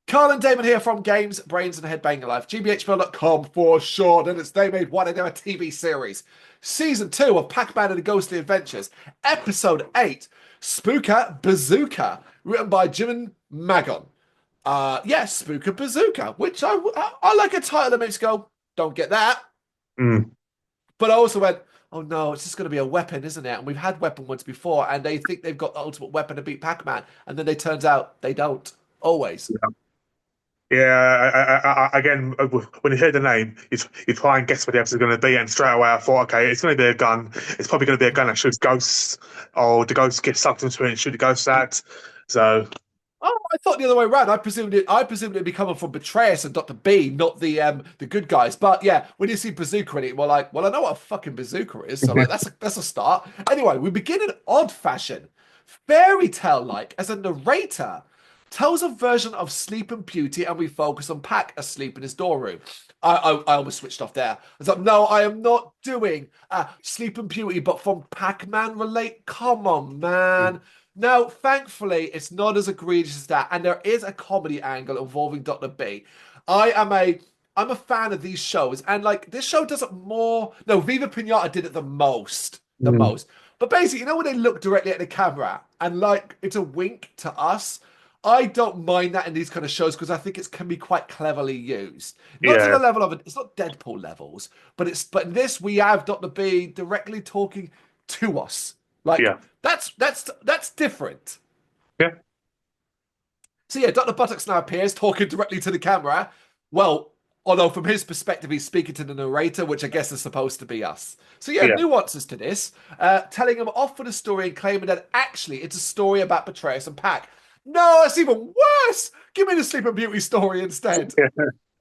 Carl and Damon here from Games, Brains and Head-Banging Life, gbhblofficial.com for short, and it's they made one of their TV series. Season 2 of Pac-Man and the Ghostly Adventures, Episode 8, Spooka Bazooka, written by Jim Magon. Yes, Spooka Bazooka, which I like a title that makes you go, don't get that. Mm. But I also went, oh no, it's just going to be a weapon, isn't it? And we've had weapon ones before, and they think they've got the ultimate weapon to beat Pac-Man, and then it turns out they don't. Always. Yeah, again, when you hear the name, you try and guess what the episode's going to be, and straight away I thought, okay, it's going to be a gun. It's probably going to be a gun that shoots ghosts, or the ghosts get sucked into it and shoot the ghosts out. So, Oh, I thought the other way around. I presumed it'd be coming from Betrayus and Dr. B, not the good guys. But yeah, when you see bazooka in it, we're like, well, I know what a fucking bazooka is, so like that's a start. Anyway, we begin in odd fashion, fairy tale like, as a narrator tells a version of Sleeping Beauty, and we focus on Pac asleep in his doorroom. I almost switched off there. I was like, no, I am not doing Sleeping Beauty, but from Pac-Man relate. Come on, man. Now, thankfully, it's not as egregious as that, and there is a comedy angle involving Dr. B. I'm a fan of these shows, and like this show does it more. No, Viva Pinata did it the most, the mm, most. But basically, you know when they look directly at the camera and like it's a wink to us. I don't mind that in these kind of shows because I think it can be quite cleverly used. Not to yeah, the level of it, it's not Deadpool levels, but in this we have Dr. B directly talking to us. Like yeah, that's different. yeah, So yeah, Dr. Buttocks now appears talking directly to the camera. Well, although from his perspective, he's speaking to the narrator, which I guess is supposed to be us. So yeah, yeah. nuances to this. Telling him off for the story and claiming that actually it's a story about Betrayus and Pack. No, it's even worse. Give me the Sleeping Beauty story instead. Yeah.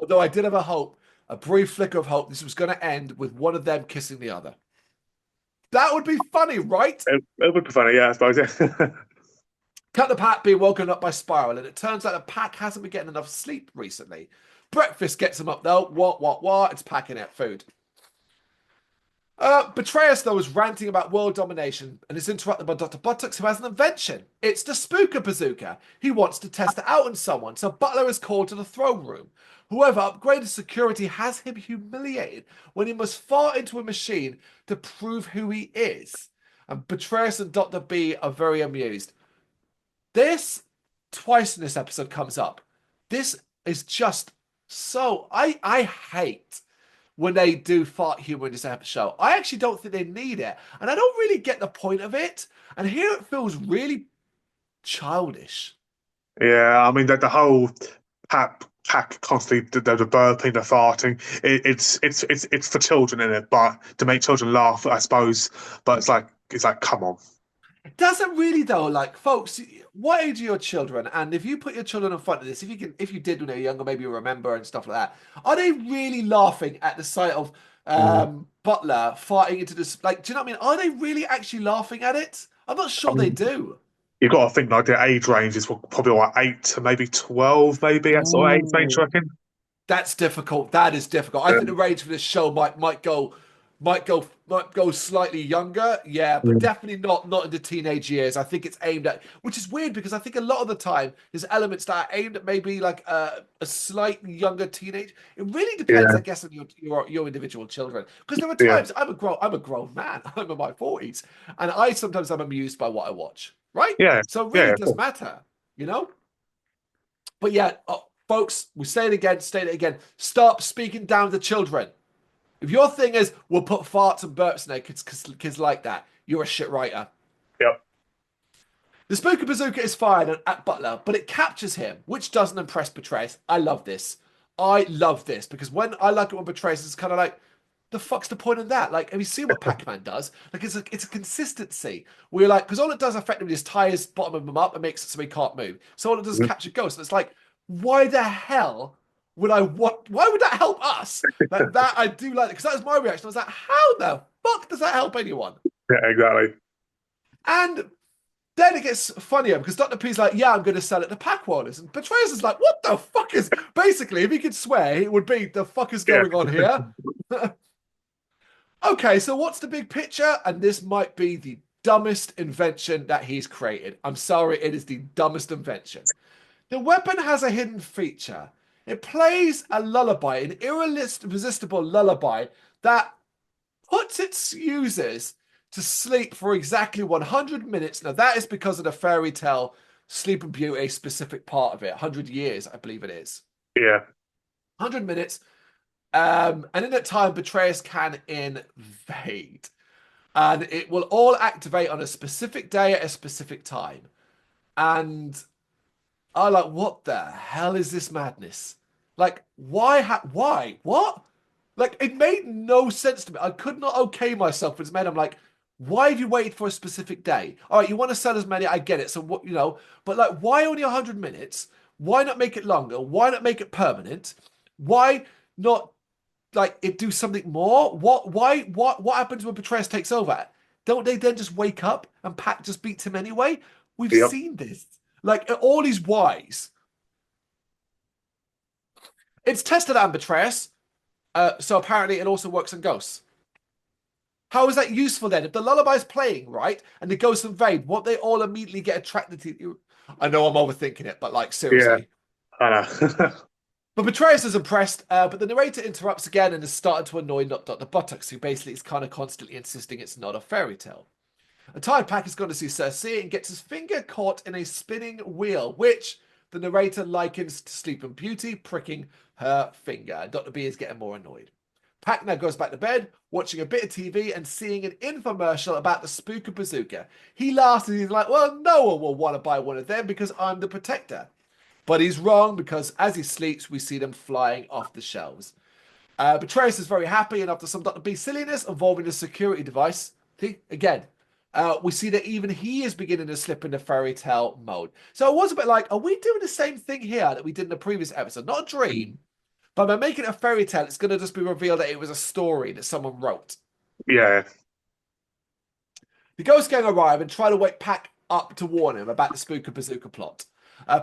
Although I did have a hope, a brief flicker of hope, this was going to end with one of them kissing the other. That would be funny, right? It would be funny, yeah, I suppose. Yeah, Cut the Pack being woken up by Spiral, and it turns out the Pack hasn't been getting enough sleep recently. Breakfast gets him up though. What? It's packing out food. Betrayus, though, is ranting about world domination and is interrupted by Dr. Buttocks, who has an invention. It's the Spooka Bazooka. He wants to test it out on someone, so Butler is called to the throne room. However, upgraded security has him humiliated when he must fart into a machine to prove who he is. And Betrayus and Dr. B are very amused. This, twice in this episode, comes up. This is just so. I hate when they do fart humor in this episode. I actually don't think they need it. And I don't really get the point of it. And here it feels really childish. yeah. I mean, the whole pack constantly the burping, the farting. It's for children in it, but to make children laugh, I suppose. But it's like, come on. It doesn't really though, like folks, what age are your children? And if you put your children in front of this, if you did when they were younger, maybe you remember and stuff like that, are they really laughing at the sight of Mm. Butler farting into this? Like, do you know what I mean? Are they really actually laughing at it? I'm not I sure they mean, do. you've got to think like the age range is probably like 8 to maybe 12, maybe that sort of age range, Ooh. I reckon. That's difficult. That is difficult. I think the range for this show might go slightly younger. Yeah, but Mm. definitely not in the teenage years. I think it's aimed at, which is weird because I think a lot of the time there's elements that are aimed at maybe like a slightly younger teenage. It really depends, Yeah, I guess, on your individual children. Because there are yeah, times I'm a grown man. I'm in my 40s, and I sometimes I'm amused by what I watch. Right? yeah, So it really yeah, does matter, you know. But yeah, folks, we say it again, state it again. Stop speaking down to children. If your thing is, we'll put farts and burps in there, kids like that, you're a shit writer. yep. The Spooka Bazooka is fired at Butler, but it captures him, which doesn't impress Betrayus. I love this. I love this because when I like it when Betrayus is kind of like, the fuck's the point of that? Like, have you seen what Pac-Man does? Like, it's a consistency. We're like, because all it does effectively is tie his bottom of him up and makes it so he can't move. So all it does is Mhm. capture ghosts. And it's like, why the hell would I want? Why would that help us? Like that, I do like it because that was my reaction. I was like, how the fuck does that help anyone? Yeah, exactly. And then it gets funnier because Dr. P's like, yeah, I'm going to sell it to Pack Wallers. And Betrayus is like, what the fuck is basically, if he could swear, it would be the fuck is Yeah, going on here? Okay, so what's the big picture? And this might be the dumbest invention that he's created. I'm sorry, it is the dumbest invention. The weapon has a hidden feature. It plays a lullaby, an irresistible lullaby that puts its users to sleep for exactly 100 minutes. Now, that is because of the fairy tale Sleeping Beauty, a specific part of it. 100 years, I believe it is. Yeah. 100 minutes. And in that time, Betrayers can invade. And it will all activate on a specific day at a specific time. And I like, what the hell is this madness? Like, why? Why? What? Like, it made no sense to me. I could not okay myself with this man. I'm like, why have you waited for a specific day? All right, you want to sell as many, I get it. So what, but like, why only 100 minutes? Why not make it longer? Why not make it permanent? Why not like it do something more? What happens when Betrayus takes over? Don't they then just wake up and Pac just beats him anyway? We've Yep. seen this. Like all these whys. It's tested on Betrayus. So apparently it also works on ghosts. How is that useful then? If the lullaby's playing, right, and the ghosts invade, won't they all immediately get attracted to you? I know I'm overthinking it, but like Yeah. seriously. I know. But Betrayus is impressed, but the narrator interrupts again and is starting to annoy Not Dr. Buttocks, who basically is kind of constantly insisting it's not a fairy tale. A tired Pac is going to see Cersei and gets his finger caught in a spinning wheel, which the narrator likens to Sleeping Beauty pricking her finger. Dr. B is getting more annoyed. Pac now goes back to bed, watching a bit of TV and seeing an infomercial about the Spooka Bazooka. He laughs and he's like, well, no one will want to buy one of them because I'm the protector. But he's wrong because as he sleeps, we see them flying off the shelves. Betrayus is very happy, and after some Dr. B silliness involving the security device, see, again, we see that even he is beginning to slip into fairy tale mode. So it was a bit like, are we doing the same thing here that we did in the previous episode? Not a dream, but by making it a fairy tale, it's going to just be revealed that it was a story that someone wrote. Yeah. The Ghost Gang arrive and try to wake Pac up to warn him about the Spooka Bazooka plot.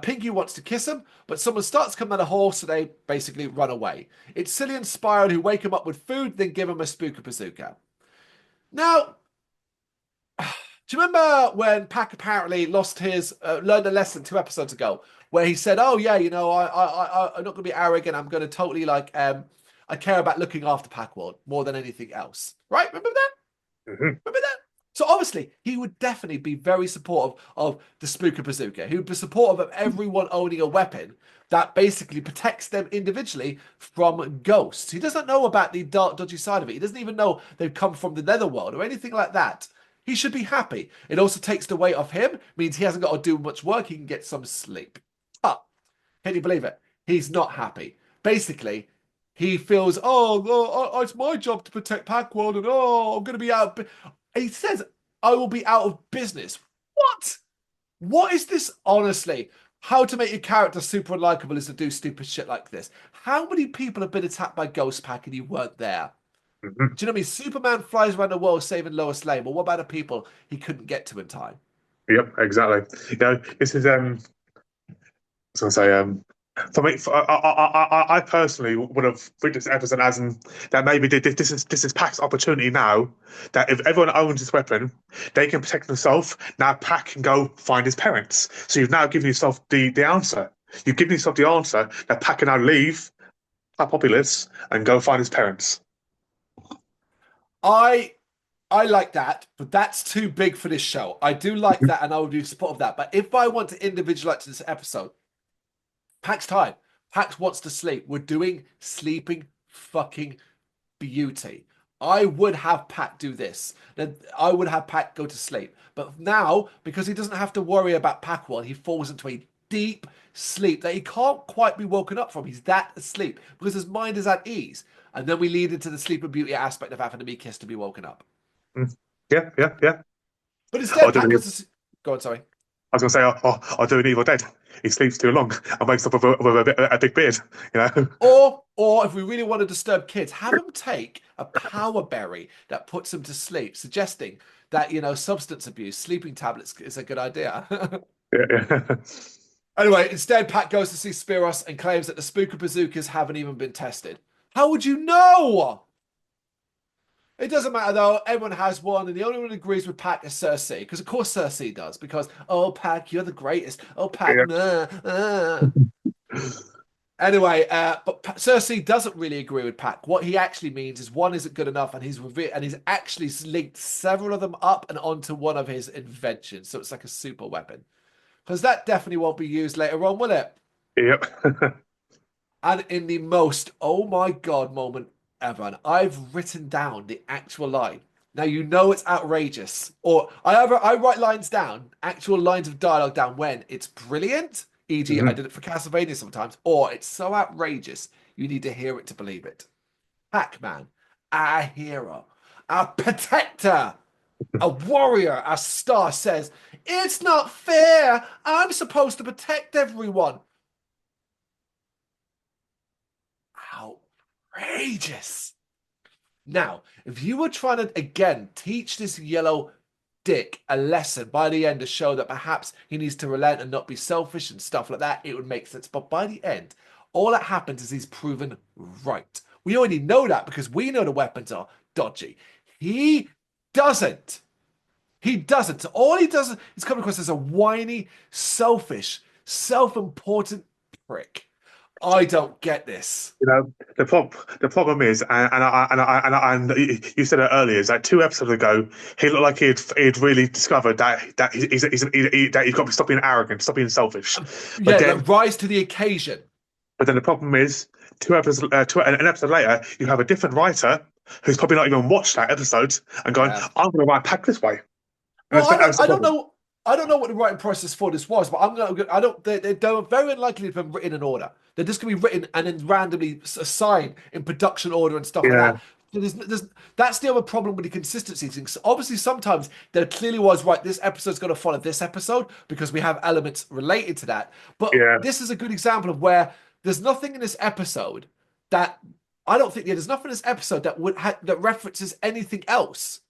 Pinky wants to kiss him, but someone starts coming out of the hall, so they basically run away. It's Cillian and Spiral who wake him up with food, then give him a Spooka Bazooka. Now, do you remember when Pac apparently lost his, learned a lesson 2 episodes ago, where he said, "Oh yeah, I'm not going to be arrogant. I'm going to totally I care about looking after Pac World more than anything else." Right? Remember that? Hmm. Remember that? So obviously, he would definitely be very supportive of the Spooka Bazooka. He would be supportive of everyone owning a weapon that basically protects them individually from ghosts. He doesn't know about the dark, dodgy side of it. He doesn't even know they've come from the netherworld or anything like that. He should be happy. It also takes the weight off him, means he hasn't got to do much work. He can get some sleep. But can you believe it? He's not happy. Basically, he feels, it's my job to protect Pac-World, and I'm going to be out. He says, I will be out of business. What? What is this? Honestly, how to make your character super unlikable is to do stupid shit like this. How many people have been attacked by Ghost Pack and you weren't there? Hmm. Do you know what I mean? Superman flies around the world saving Lois Lane, but what about the people he couldn't get to in time? Yep, exactly. This is I was gonna say, for me, I personally would have read this episode as in that maybe this is Pac's opportunity now. That if everyone owns this weapon, they can protect themselves. Now Pac can go find his parents. So you've now given yourself the answer. You've given yourself the answer that Pac can now leave Populous and go find his parents. I I like that, but that's too big for this show. I do like that, and I would be support of that. But if I want to individualize this episode, Pax time. Pax wants to sleep. We're doing Sleeping fucking Beauty. I would have Pac do this. Then I would have Pac go to sleep. But now, because he doesn't have to worry about Pac while he falls into a deep sleep that he can't quite be woken up from. He's that asleep because his mind is at ease. And then we lead into the Sleeping Beauty aspect of having to be kissed to be woken up. Mm. Yeah, yeah, yeah. But instead, Or Pac doing, goes to... Go on, sorry. I was going to say, I'll do an Evil Dead. He sleeps too long and wakes up with a big beard, you know? Or if we really want to disturb kids, have them take a power berry that puts them to sleep, suggesting that, substance abuse, sleeping tablets is a good idea. Yeah, yeah. Anyway, instead, Pat goes to see Spiros and claims that the Spooka Bazookas haven't even been tested. How would you know? It doesn't matter though. Everyone has one, and the only one who agrees with Pac is Cersei, because of course Cersei does. Because oh Pac, you're the greatest. Oh Pac, Yeah. nah, Anyway, but Cersei doesn't really agree with Pac. What he actually means is one isn't good enough, and he's actually linked several of them up and onto one of his inventions. So it's like a super weapon. Because that definitely won't be used later on, will it? Yep. And in the most oh my god moment ever, and I've written down the actual line. Now you know it's outrageous, or I write lines down, actual lines of dialogue down when it's brilliant. E.g., I Mhm. did it for Castlevania sometimes, or it's so outrageous you need to hear it to believe it. Pac-Man, our hero, our protector, a warrior, a star says, "It's not fair. I'm supposed to protect everyone." Outrageous. Now, if you were trying to, again, teach this yellow dick a lesson by the end to show that perhaps he needs to relent and not be selfish and stuff like that, it would make sense. But by the end, all that happens is he's proven right. We already know that because we know the weapons are dodgy. He doesn't. He doesn't. So all he does is come across as a whiny, selfish, self-important prick. I don't get this. You know, the problem is, and you said it earlier, is that 2 episodes ago he looked like he'd really discovered that that he's got to stop being arrogant, stop being selfish. But Yeah, then, like rise to the occasion. the problem is, 2 episodes, an episode later, you have a different writer who's probably not even watched that episode and going, Yeah. "I'm going to write Pack this way," and Well, that's the I don't problem. know. I don't know what the writing process for this was, but I'm gonna. I don't. They're very unlikely to have been written in order. They're just gonna be written and then randomly assigned in production order and stuff like Yeah, that. So that's the other problem with the consistency thing. So obviously, sometimes there clearly was right. This episode's going to follow this episode because we have elements related to that. But yeah. this is a good example of where there's nothing in this episode that I don't think. Yeah, there's nothing in this episode that that references anything else.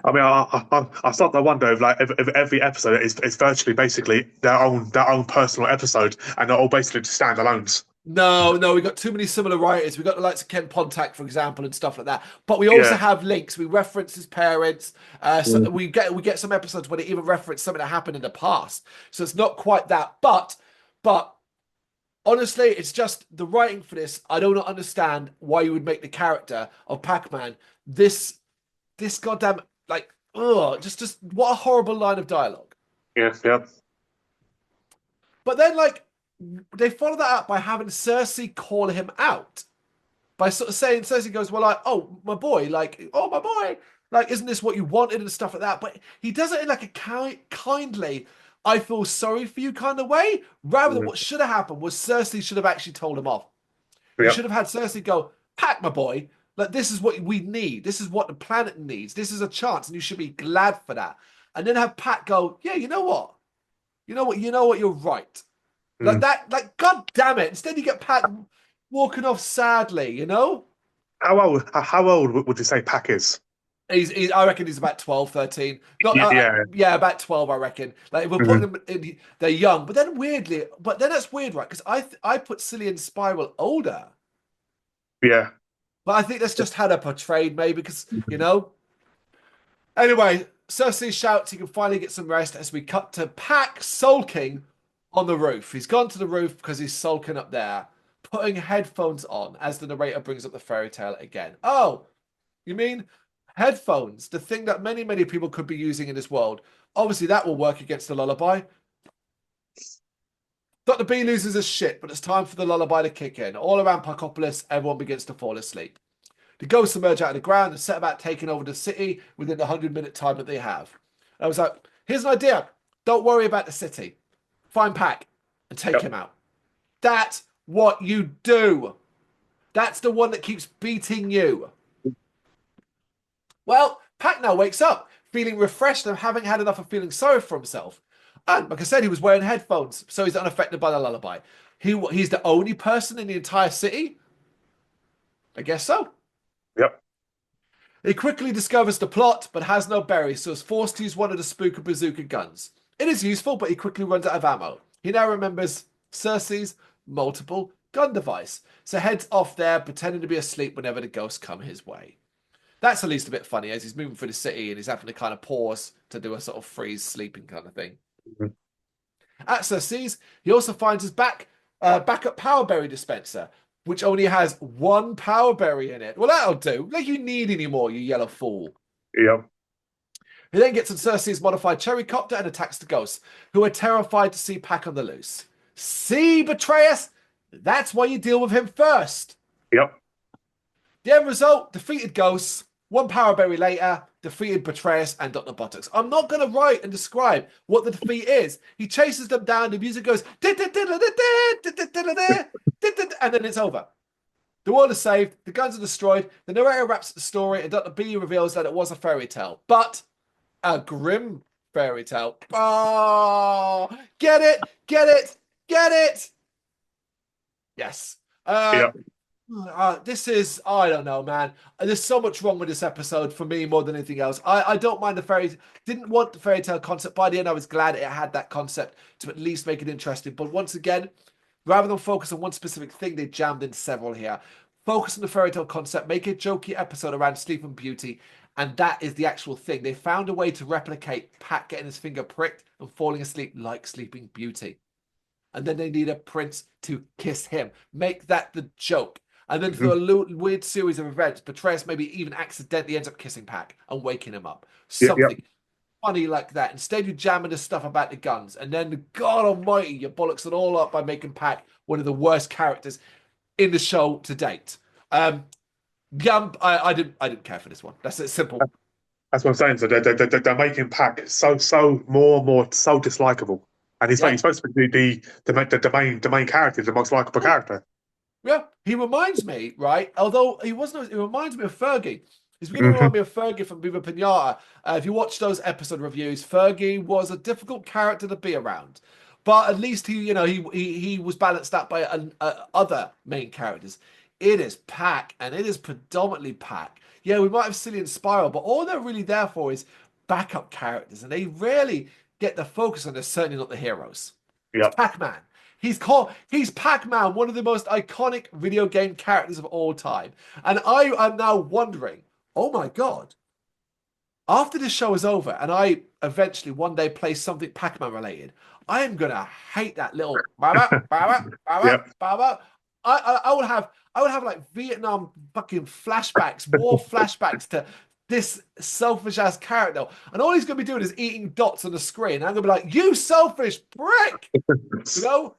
I mean, I start to wonder if every episode is virtually basically their own personal episode, and they're all basically just standalones. No, we got too many similar writers. We got the likes of Ken Pontac, for example, and stuff like that. But we also Yeah. have links. We reference his parents. So Mm. we get some episodes where they even reference something that happened in the past. So it's not quite that. But honestly, it's just the writing for this. I do not understand why you would make the character of Pac-Man this goddamn like just what a horrible line of dialogue. Yeah, yeah, But then like they follow that up by having Cersei call him out. By sort of saying, Cersei goes, well, like, oh, my boy, like, oh, my boy, like, isn't this what you wanted and stuff like that? But he does it in like a kindly, I feel sorry for you kind of way, rather than mm, what should have happened was Cersei should have actually told him off. You yeah. should have had Cersei go, Pack, my boy, like, this is what we need. This is what the planet needs. This is a chance, and you should be glad for that. And then have Pat go, yeah, you know what? You're right. Like Mm. that, like, God damn it. Instead, you get Pat walking off sadly, you know? How old would you say Pack is? I reckon he's about 12, 13. Not, Yeah. yeah, about 12, I reckon. Like, if we're putting Mhm. them in, they're young. But then weirdly, that's weird, right? Because I put Cillian Spiral older. Yeah. But I think that's just how they're portrayed, maybe, because, you know. Anyway, Cersei shouts he can finally get some rest as we cut to Pac sulking on the roof. He's gone to the roof because he's sulking up there, putting headphones on as the narrator brings up the fairy tale again. Oh, you mean headphones, the thing that many, many people could be using in this world. Obviously, that will work against the lullaby. Dr. B loses his shit, but it's time for the lullaby to kick in. All around Pacopolis, everyone begins to fall asleep. The ghosts emerge out of the ground and set about taking over the city within the 100-minute time that they have. I was like, here's an idea. Don't worry about the city. Find Pac and take Yep. him out. That's what you do. That's the one that keeps beating you. Well, Pac now wakes up, feeling refreshed and having had enough of feeling sorry for himself. And like I said, he was wearing headphones, so he's unaffected by the lullaby. He's the only person in the entire city? I guess so. Yep. He quickly discovers the plot, but has no berries, so is forced to use one of the Spooka Bazooka guns. It is useful, but he quickly runs out of ammo. He now remembers Cersei's multiple gun device, so heads off there, pretending to be asleep whenever the ghosts come his way. That's at least a bit funny as he's moving through the city and he's having to kind of pause to do a sort of freeze sleeping kind of thing. At Cersei's, he also finds his backup power berry dispenser, which only has one power berry in it. Well, that'll do. Like, you need any more, you yellow fool. Yep. He then gets on Cersei's modified cherry copter and attacks the ghosts, who are terrified to see Pac on the loose. See, Brrraains? That's why you deal with him first. Yep. The end result, defeated ghosts, one power berry later, defeated Brrraains and Dr. Buttocks. I'm not going to write and describe what the defeat is. He chases them down, the music goes, and then it's over. The world is saved, the guns are destroyed, the narrator wraps the story, and Dr. B reveals that it was a fairy tale, but a grim fairy tale. Oh, get it, get it, get it. Yes. This is, I don't know, man. There's so much wrong with this episode for me more than anything else. I don't mind didn't want the fairy tale concept. By the end, I was glad it had that concept to at least make it interesting. But once again, rather than focus on one specific thing, they jammed in several here. Focus on the fairy tale concept, make a jokey episode around Sleeping Beauty, and that is the actual thing. They found a way to replicate Pat getting his finger pricked and falling asleep like Sleeping Beauty. And then they need a prince to kiss him. Make that the joke. And then through a weird series of events, Brrraains maybe even accidentally ends up kissing Pac and waking him up. Something funny like that. Instead, you're jamming the stuff about the guns. And then, God almighty, you bollocks it all up by making Pac one of the worst characters in the show to date. I didn't care for this one. That's it, simple. That's what I'm saying. So they're making Pac so dislikable. And he's supposed to be the main character, the most likable character. Yeah, he reminds me, right? Although he reminds me of Fergie. He's beginning to remind me of Fergie from Viva Pinata. If you watch those episode reviews, Fergie was a difficult character to be around, but at least he was balanced out by other main characters. It is Pac, and it is predominantly Pac. Yeah, we might have Cillian and Spiral, but all they're really there for is backup characters, and they rarely get the focus on. They're certainly not the heroes. Yeah, Pac-Man. He's Pac-Man, one of the most iconic video game characters of all time. And I am now wondering, oh my God, after this show is over and I eventually one day play something Pac-Man related, I am going to hate that little I would have like Vietnam fucking flashbacks, war flashbacks to this selfish ass character, and all he's gonna be doing is eating dots on the screen. And I'm gonna be like, "You selfish prick," you know.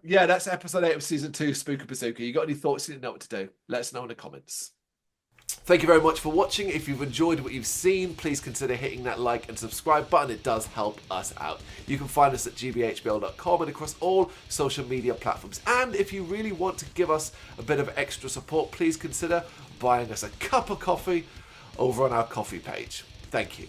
Yeah, that's episode 8 of season 2, Spooka Bazooka. You got any thoughts? You didn't know what to do? Let us know in the comments. Thank you very much for watching. If you've enjoyed what you've seen, please consider hitting that like and subscribe button. It does help us out. You can find us at gbhbl.com and across all social media platforms. And if you really want to give us a bit of extra support, please consider buying us a cup of coffee over on our coffee page. Thank you.